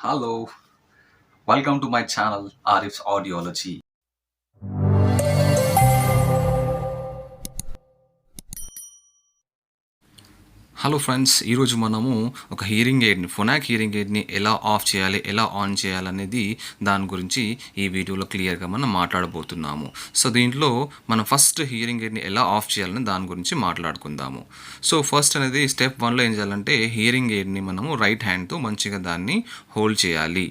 Hello, welcome to my channel Arif's Audiology. Hello friends, ఈరోజు మనము ఒక హియరింగ్ ఎయిడ్ని ఫొనాక్ హియరింగ్ ఎయిడ్ని ఎలా ఆఫ్ చేయాలి, ఎలా ఆన్ చేయాలనేది దాని గురించి ఈ వీడియోలో క్లియర్గా మనం మాట్లాడబోతున్నాము. సో దీంట్లో మనం ఫస్ట్ హియరింగ్ ఎయిడ్ని ఎలా ఆఫ్ చేయాలని దాని గురించి మాట్లాడుకుందాము. సో ఫస్ట్ అనేది స్టెప్ 1లో ఏం చేయాలంటే హియరింగ్ ఎయిడ్ని మనము రైట్ హ్యాండ్తో మంచిగా దాన్ని హోల్డ్ చేయాలి.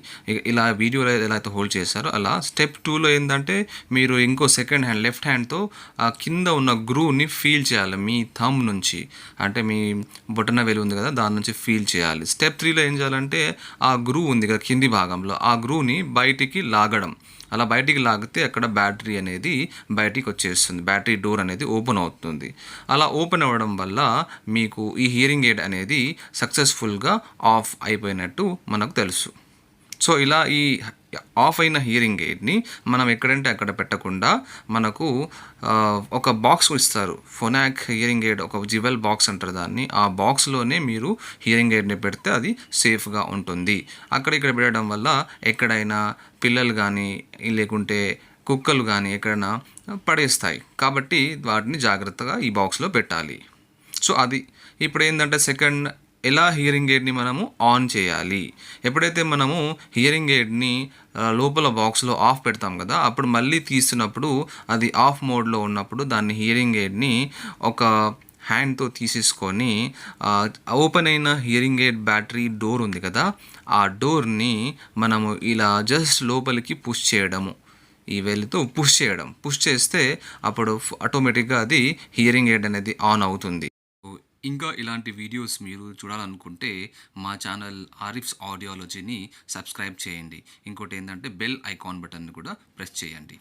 ఇలా వీడియోలో ఎలా అయితే హోల్డ్ చేశారో అలా. స్టెప్ 2లో ఏంటంటే మీరు ఇంకో సెకండ్ హ్యాండ్ లెఫ్ట్ హ్యాండ్తో ఆ కింద ఉన్న గ్రూని ఫీల్ చేయాలి మీ థంబ్ నుంచి, అంటే మీ బొటన వేలు ఉంది కదా దాని నుంచి ఫీల్ చేయాలి. స్టెప్ 3లో ఏం చేయాలంటే ఆ గ్రూ ఉంది కదా కింది భాగంలో, ఆ గ్రూని బయటికి లాగడం. అలా బయటికి లాగితే అక్కడ బ్యాటరీ అనేది బయటికి వచ్చేస్తుంది, బ్యాటరీ డోర్ అనేది ఓపెన్ అవుతుంది. అలా ఓపెన్ అవ్వడం వల్ల మీకు ఈ హియరింగ్ ఎయిడ్ అనేది సక్సెస్ఫుల్గా ఆఫ్ అయిపోయినట్టు మనకు తెలుసు. సో ఇలా ఈ ఆఫ్ అయిన హియరింగ్ ఎయిడ్ని మనం ఎక్కడంటే అక్కడ పెట్టకుండా మనకు ఒక బాక్స్ ఇస్తారు. ఫొనాక్ హియరింగ్ ఎయిడ్ ఒక జివెల్ బాక్స్ అంటారు దాన్ని. ఆ బాక్స్లోనే మీరు హియరింగ్ ఎయిడ్ని పెడితే అది సేఫ్గా ఉంటుంది. ఇక్కడ పెట్టడం వల్ల ఎక్కడైనా పిల్లలు కానీ లేకుంటే కుక్కలు కానీ ఎక్కడైనా పడేస్తాయి, కాబట్టి వాటిని జాగ్రత్తగా ఈ బాక్స్లో పెట్టాలి. సో అది ఇప్పుడు ఏంటంటే సెకండ్, ఎలా హియరింగ్ ఎయిడ్ని మనము ఆన్ చేయాలి. ఎప్పుడైతే మనము హియరింగ్ ఎయిడ్ని లోపల బాక్స్లో ఆఫ్ పెడతాం కదా, అప్పుడు మళ్ళీ తీస్తున్నప్పుడు అది ఆఫ్ మోడ్లో ఉన్నప్పుడు దాన్ని హియరింగ్ ఎయిడ్ని ఒక హ్యాండ్తో తీసేసుకొని ఓపెన్ అయిన హియరింగ్ ఎయిడ్ బ్యాటరీ డోర్ ఉంది కదా, ఆ డోర్ని మనము ఇలా జస్ట్ లోపలికి పుష్ చేయడము, ఈ వేలితో పుష్ చేస్తే అప్పుడు ఆటోమేటిక్గా అది హియరింగ్ ఎయిడ్ అనేది ఆన్ అవుతుంది. ఇంకా ఇలాంటి వీడియోస్ మీరు చూడాలనుకుంటే మా ఛానల్ ఆరిఫ్స్ ఆడియాలజీని సబ్స్క్రైబ్ చేయండి. ఇంకోటి ఏంటంటే బెల్ ఐకాన్ బటన్ కూడా ప్రెస్ చేయండి.